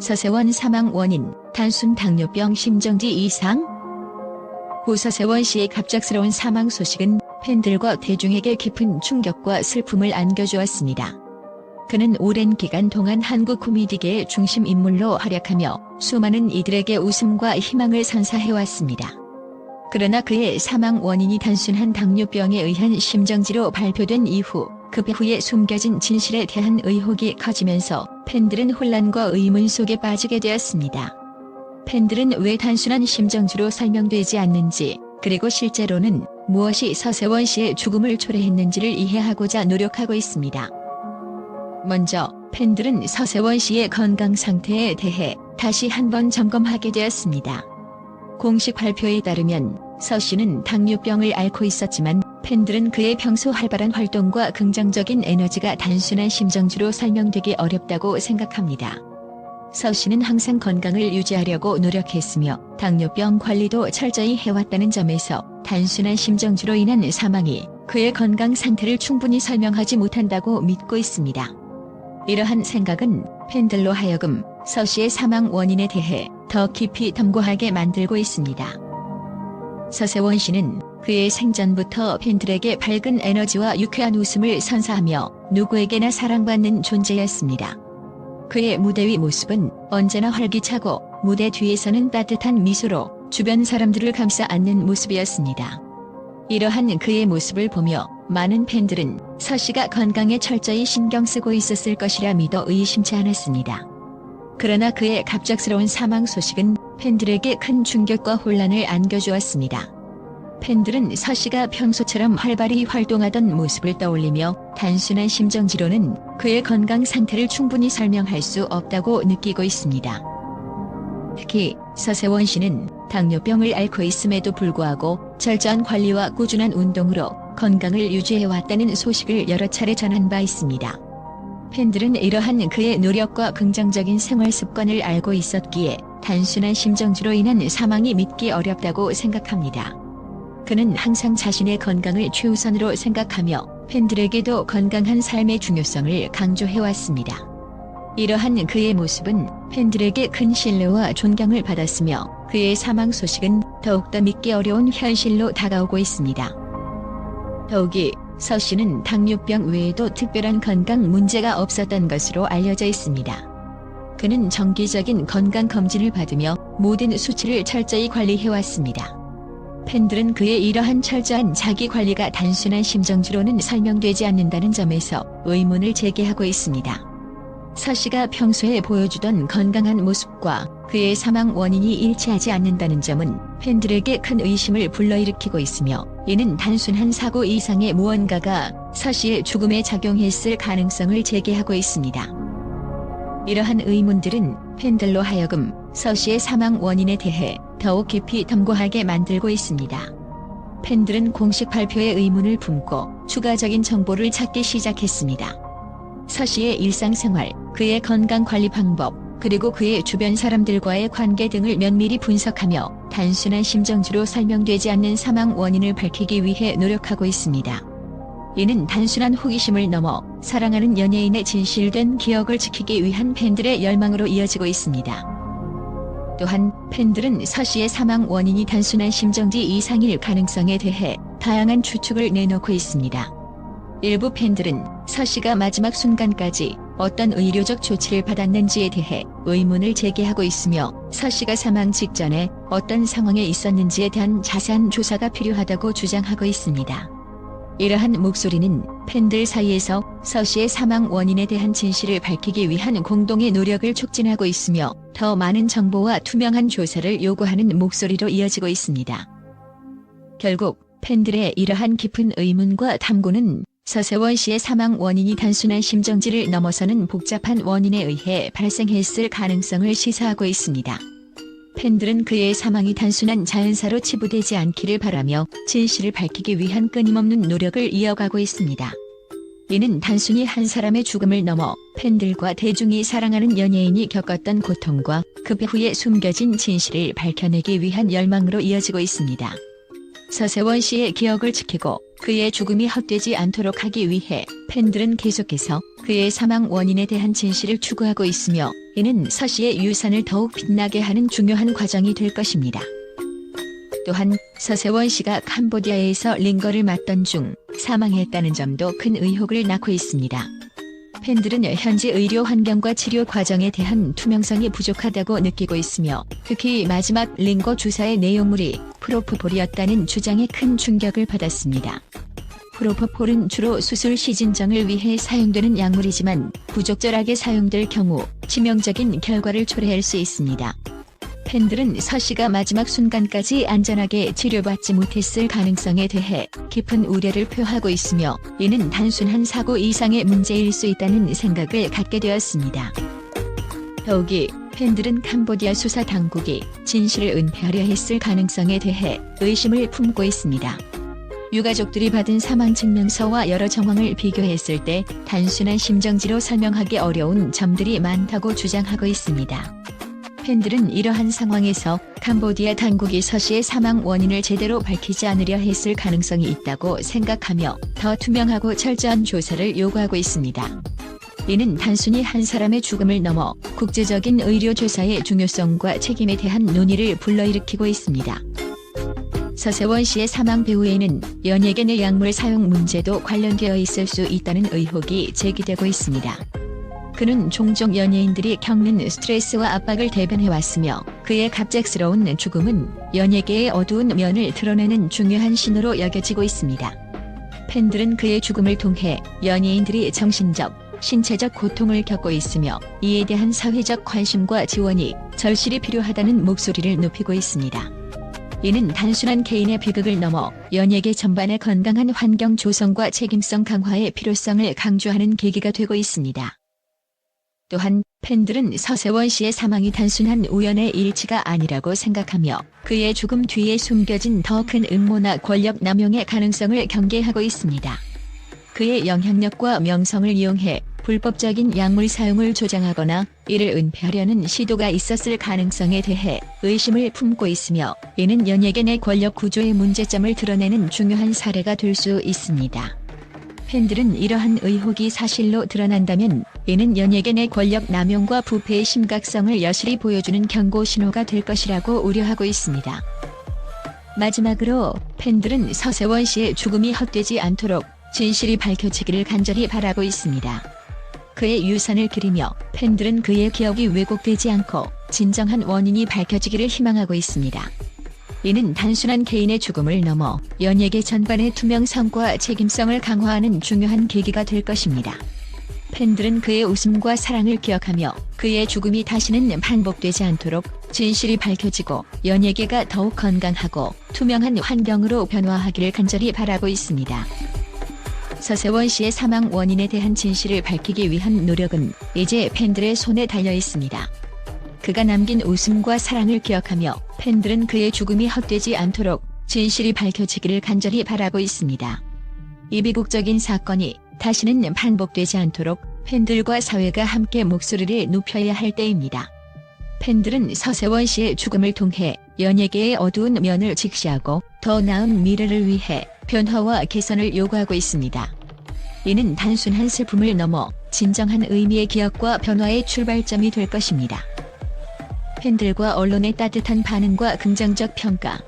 서세원 사망 원인, 단순 당뇨병 심정지 이상? 고 서세원 씨의 갑작스러운 사망 소식은 팬들과 대중에게 깊은 충격과 슬픔을 안겨주었습니다. 그는 오랜 기간 동안 한국 코미디계의 중심 인물로 활약하며 수많은 이들에게 웃음과 희망을 선사해왔습니다. 그러나 그의 사망 원인이 단순한 당뇨병에 의한 심정지로 발표된 이후 그 배후에 숨겨진 진실에 대한 의혹이 커지면서 팬들은 혼란과 의문 속에 빠지게 되었습니다. 팬들은 왜 단순한 심정지로 설명되지 않는지, 그리고 실제로는 무엇이 서세원 씨의 죽음을 초래했는지를 이해하고자 노력하고 있습니다. 먼저 팬들은 서세원 씨의 건강 상태에 대해 다시 한번 점검하게 되었습니다. 공식 발표에 따르면 서 씨는 당뇨병을 앓고 있었지만 팬들은 그의 평소 활발한 활동과 긍정적인 에너지가 단순한 심정지로 설명되기 어렵다고 생각합니다. 서 씨는 항상 건강을 유지하려고 노력했으며 당뇨병 관리도 철저히 해왔다는 점에서 단순한 심정지로 인한 사망이 그의 건강 상태를 충분히 설명하지 못한다고 믿고 있습니다. 이러한 생각은 팬들로 하여금 서 씨의 사망 원인에 대해 더 깊이 탐구하게 만들고 있습니다. 서세원 씨는 그의 생전부터 팬들에게 밝은 에너지와 유쾌한 웃음을 선사하며 누구에게나 사랑받는 존재였습니다. 그의 무대 위 모습은 언제나 활기차고 무대 뒤에서는 따뜻한 미소로 주변 사람들을 감싸 안는 모습이었습니다. 이러한 그의 모습을 보며 많은 팬들은 서 씨가 건강에 철저히 신경 쓰고 있었을 것이라 믿어 의심치 않았습니다. 그러나 그의 갑작스러운 사망 소식은 팬들에게 큰 충격과 혼란을 안겨주었습니다. 팬들은 서 씨가 평소처럼 활발히 활동하던 모습을 떠올리며 단순한 심정지로는 그의 건강 상태를 충분히 설명할 수 없다고 느끼고 있습니다. 특히 서세원 씨는 당뇨병을 앓고 있음에도 불구하고 철저한 관리와 꾸준한 운동으로 건강을 유지해왔다는 소식을 여러 차례 전한 바 있습니다. 팬들은 이러한 그의 노력과 긍정적인 생활 습관을 알고 있었기에 단순한 심정지로 인한 사망이 믿기 어렵다고 생각합니다. 그는 항상 자신의 건강을 최우선으로 생각하며 팬들에게도 건강한 삶의 중요성을 강조해왔습니다. 이러한 그의 모습은 팬들에게 큰 신뢰와 존경을 받았으며 그의 사망 소식은 더욱더 믿기 어려운 현실로 다가오고 있습니다. 더욱이 서 씨는 당뇨병 외에도 특별한 건강 문제가 없었던 것으로 알려져 있습니다. 그는 정기적인 건강검진을 받으며 모든 수치를 철저히 관리해왔습니다. 팬들은 그의 이러한 철저한 자기관리가 단순한 심정지로는 설명되지 않는다는 점에서 의문을 제기하고 있습니다. 서 씨가 평소에 보여주던 건강한 모습과 그의 사망 원인이 일치하지 않는다는 점은 팬들에게 큰 의심을 불러일으키고 있으며 이는 단순한 사고 이상의 무언가가 서 씨의 죽음에 작용했을 가능성을 제기하고 있습니다. 이러한 의문들은 팬들로 하여금 서 씨의 사망 원인에 대해 더욱 깊이 탐구하게 만들고 있습니다. 팬들은 공식 발표에 의문을 품고 추가적인 정보를 찾기 시작했습니다. 서 씨의 일상생활, 그의 건강관리 방법, 그리고 그의 주변 사람들과의 관계 등을 면밀히 분석하며 단순한 심정지로 설명되지 않는 사망 원인을 밝히기 위해 노력하고 있습니다. 이는 단순한 호기심을 넘어 사랑하는 연예인의 진실된 기억을 지키기 위한 팬들의 열망으로 이어지고 있습니다. 또한 팬들은 서 씨의 사망 원인이 단순한 심정지 이상일 가능성에 대해 다양한 추측을 내놓고 있습니다. 일부 팬들은 서 씨가 마지막 순간까지 어떤 의료적 조치를 받았는지에 대해 의문을 제기하고 있으며 서 씨가 사망 직전에 어떤 상황에 있었는지에 대한 자세한 조사가 필요하다고 주장하고 있습니다. 이러한 목소리는 팬들 사이에서 서 씨의 사망 원인에 대한 진실을 밝히기 위한 공동의 노력을 촉진하고 있으며 더 많은 정보와 투명한 조사를 요구하는 목소리로 이어지고 있습니다. 결국 팬들의 이러한 깊은 의문과 탐구는 서세원 씨의 사망 원인이 단순한 심정지를 넘어서는 복잡한 원인에 의해 발생했을 가능성을 시사하고 있습니다. 팬들은 그의 사망이 단순한 자연사로 치부되지 않기를 바라며 진실을 밝히기 위한 끊임없는 노력을 이어가고 있습니다. 이는 단순히 한 사람의 죽음을 넘어 팬들과 대중이 사랑하는 연예인이 겪었던 고통과 그 배후에 숨겨진 진실을 밝혀내기 위한 열망으로 이어지고 있습니다. 서세원 씨의 기억을 지키고 그의 죽음이 헛되지 않도록 하기 위해 팬들은 계속해서 그의 사망 원인에 대한 진실을 추구하고 있으며 이는 서 씨의 유산을 더욱 빛나게 하는 중요한 과정이 될 것입니다. 또한 서세원 씨가 캄보디아에서 링거를 맞던 중 사망했다는 점도 큰 의혹을 낳고 있습니다. 팬들은 현지 의료 환경과 치료 과정에 대한 투명성이 부족하다고 느끼고 있으며 특히 마지막 링거 주사의 내용물이 프로포폴이었다는 주장에 큰 충격을 받았습니다. 프로포폴은 주로 수술 시 진정을 위해 사용되는 약물이지만 부적절하게 사용될 경우 치명적인 결과를 초래할 수 있습니다. 팬들은 서 씨가 마지막 순간까지 안전하게 치료받지 못했을 가능성에 대해 깊은 우려를 표하고 있으며 이는 단순한 사고 이상의 문제일 수 있다는 생각을 갖게 되었습니다. 더욱이 팬들은 캄보디아 수사 당국이 진실을 은폐하려 했을 가능성에 대해 의심을 품고 있습니다. 유가족들이 받은 사망 증명서와 여러 정황을 비교했을 때 단순한 심정지로 설명하기 어려운 점들이 많다고 주장하고 있습니다. 팬들은 이러한 상황에서 캄보디아 당국이 서 씨의 사망 원인을 제대로 밝히지 않으려 했을 가능성이 있다고 생각하며 더 투명하고 철저한 조사를 요구하고 있습니다. 이는 단순히 한 사람의 죽음을 넘어 국제적인 의료 조사의 중요성과 책임에 대한 논의를 불러일으키고 있습니다. 서세원 씨의 사망 배후에는 연예계 내 약물 사용 문제도 관련되어 있을 수 있다는 의혹이 제기되고 있습니다. 그는 종종 연예인들이 겪는 스트레스와 압박을 대변해왔으며 그의 갑작스러운 죽음은 연예계의 어두운 면을 드러내는 중요한 신호로 여겨지고 있습니다. 팬들은 그의 죽음을 통해 연예인들이 정신적, 신체적 고통을 겪고 있으며 이에 대한 사회적 관심과 지원이 절실히 필요하다는 목소리를 높이고 있습니다. 이는 단순한 개인의 비극을 넘어 연예계 전반의 건강한 환경 조성과 책임성 강화의 필요성을 강조하는 계기가 되고 있습니다. 또한 팬들은 서세원 씨의 사망이 단순한 우연의 일치가 아니라고 생각하며 그의 죽음 뒤에 숨겨진 더 큰 음모나 권력 남용의 가능성을 경계하고 있습니다. 그의 영향력과 명성을 이용해 불법적인 약물 사용을 조장하거나 이를 은폐하려는 시도가 있었을 가능성에 대해 의심을 품고 있으며 이는 연예계 내 권력 구조의 문제점을 드러내는 중요한 사례가 될 수 있습니다. 팬들은 이러한 의혹이 사실로 드러난다면 이는 연예계 내 권력 남용과 부패의 심각성을 여실히 보여주는 경고 신호가 될 것이라고 우려하고 있습니다. 마지막으로 팬들은 서세원 씨의 죽음이 헛되지 않도록 진실이 밝혀지기를 간절히 바라고 있습니다. 그의 유산을 기리며 팬들은 그의 기억이 왜곡되지 않고 진정한 원인이 밝혀지기를 희망하고 있습니다. 이는 단순한 개인의 죽음을 넘어 연예계 전반의 투명성과 책임성을 강화하는 중요한 계기가 될 것입니다. 팬들은 그의 웃음과 사랑을 기억하며 그의 죽음이 다시는 반복되지 않도록 진실이 밝혀지고 연예계가 더욱 건강하고 투명한 환경으로 변화하기를 간절히 바라고 있습니다. 서세원 씨의 사망 원인에 대한 진실을 밝히기 위한 노력은 이제 팬들의 손에 달려 있습니다. 그가 남긴 웃음과 사랑을 기억하며 팬들은 그의 죽음이 헛되지 않도록 진실이 밝혀지기를 간절히 바라고 있습니다. 이 비극적인 사건이 다시는 반복되지 않도록 팬들과 사회가 함께 목소리를 높여야 할 때입니다. 팬들은 서세원 씨의 죽음을 통해 연예계의 어두운 면을 직시하고 더 나은 미래를 위해 변화와 개선을 요구하고 있습니다. 이는 단순한 슬픔을 넘어 진정한 의미의 기억과 변화의 출발점이 될 것입니다. 팬들과 언론의 따뜻한 반응과 긍정적 평가.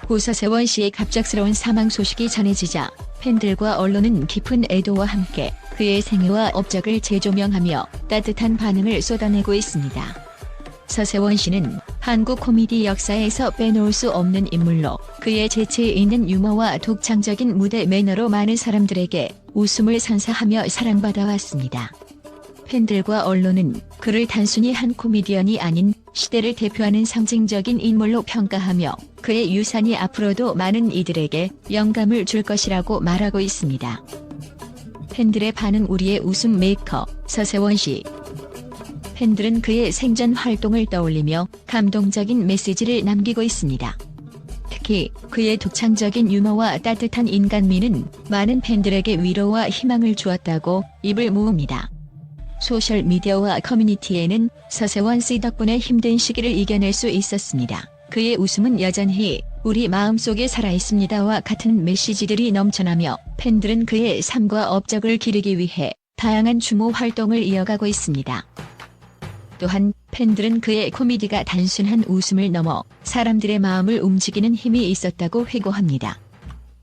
고 서세원 씨의 갑작스러운 사망 소식이 전해지자 팬들과 언론은 깊은 애도와 함께 그의 생애와 업적을 재조명하며 따뜻한 반응을 쏟아내고 있습니다. 서세원 씨는 한국 코미디 역사에서 빼놓을 수 없는 인물로 그의 재치 있는 유머와 독창적인 무대 매너로 많은 사람들에게 웃음을 선사하며 사랑받아왔습니다. 팬들과 언론은 그를 단순히 한 코미디언이 아닌 시대를 대표하는 상징적인 인물로 평가하며 그의 유산이 앞으로도 많은 이들에게 영감을 줄 것이라고 말하고 있습니다. 팬들의 반응. 우리의 웃음 메이커 서세원 씨. 팬들은 그의 생전 활동을 떠올리며 감동적인 메시지를 남기고 있습니다. 특히 그의 독창적인 유머와 따뜻한 인간미는 많은 팬들에게 위로와 희망을 주었다고 입을 모읍니다. 소셜미디어와 커뮤니티에는 서세원 씨 덕분에 힘든 시기를 이겨낼 수 있었습니다. 그의 웃음은 여전히 우리 마음속에 살아있습니다와 같은 메시지들이 넘쳐나며 팬들은 그의 삶과 업적을 기리기 위해 다양한 추모 활동을 이어가고 있습니다. 또한 팬들은 그의 코미디가 단순한 웃음을 넘어 사람들의 마음을 움직이는 힘이 있었다고 회고합니다.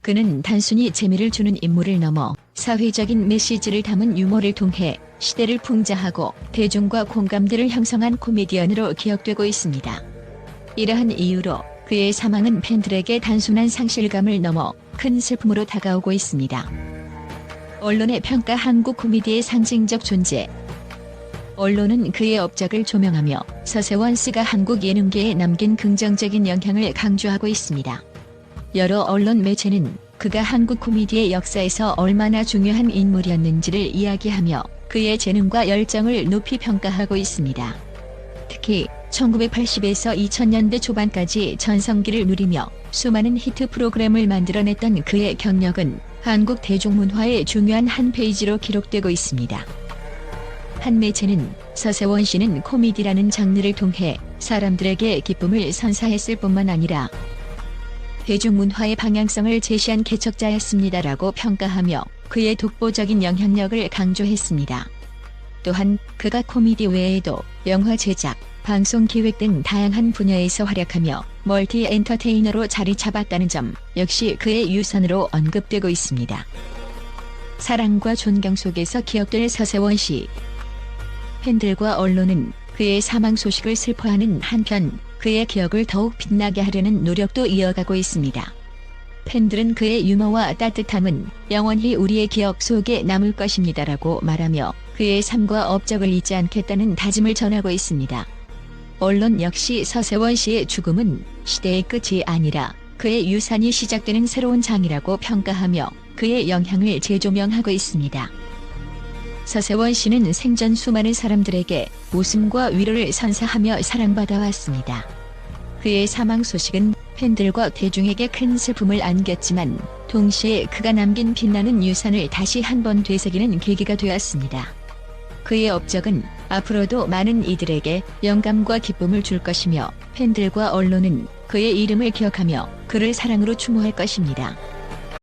그는 단순히 재미를 주는 인물을 넘어 사회적인 메시지를 담은 유머를 통해 시대를 풍자하고 대중과 공감대를 형성한 코미디언으로 기억되고 있습니다. 이러한 이유로 그의 사망은 팬들에게 단순한 상실감을 넘어 큰 슬픔으로 다가오고 있습니다. 언론의 평가. 한국 코미디의 상징적 존재. 언론은 그의 업적을 조명하며 서세원 씨가 한국 예능계에 남긴 긍정적인 영향을 강조하고 있습니다. 여러 언론 매체는 그가 한국 코미디의 역사에서 얼마나 중요한 인물이었는지를 이야기하며 그의 재능과 열정을 높이 평가하고 있습니다. 특히 1980에서 2000년대 초반까지 전성기를 누리며 수많은 히트 프로그램을 만들어냈던 그의 경력은 한국 대중문화의 중요한 한 페이지로 기록되고 있습니다. 한 매체는 서세원 씨는 코미디라는 장르를 통해 사람들에게 기쁨을 선사했을 뿐만 아니라 대중문화의 방향성을 제시한 개척자였습니다라고 평가하며 그의 독보적인 영향력을 강조했습니다. 또한 그가 코미디 외에도 영화 제작, 방송 기획 등 다양한 분야에서 활약하며 멀티 엔터테이너로 자리 잡았다는 점 역시 그의 유산으로 언급되고 있습니다. 사랑과 존경 속에서 기억될 서세원 씨. 팬들과 언론은 그의 사망 소식을 슬퍼하는 한편 그의 기억을 더욱 빛나게 하려는 노력도 이어가고 있습니다. 팬들은 그의 유머와 따뜻함은 영원히 우리의 기억 속에 남을 것입니다라고 말하며 그의 삶과 업적을 잊지 않겠다는 다짐을 전하고 있습니다. 언론 역시 서세원 씨의 죽음은 시대의 끝이 아니라 그의 유산이 시작되는 새로운 장이라고 평가하며 그의 영향을 재조명하고 있습니다. 서세원 씨는 생전 수많은 사람들에게 웃음과 위로를 선사하며 사랑받아왔습니다. 그의 사망 소식은 팬들과 대중에게 큰 슬픔을 안겼지만 동시에 그가 남긴 빛나는 유산을 다시 한번 되새기는 계기가 되었습니다. 그의 업적은 앞으로도 많은 이들에게 영감과 기쁨을 줄 것이며 팬들과 언론은 그의 이름을 기억하며 그를 사랑으로 추모할 것입니다.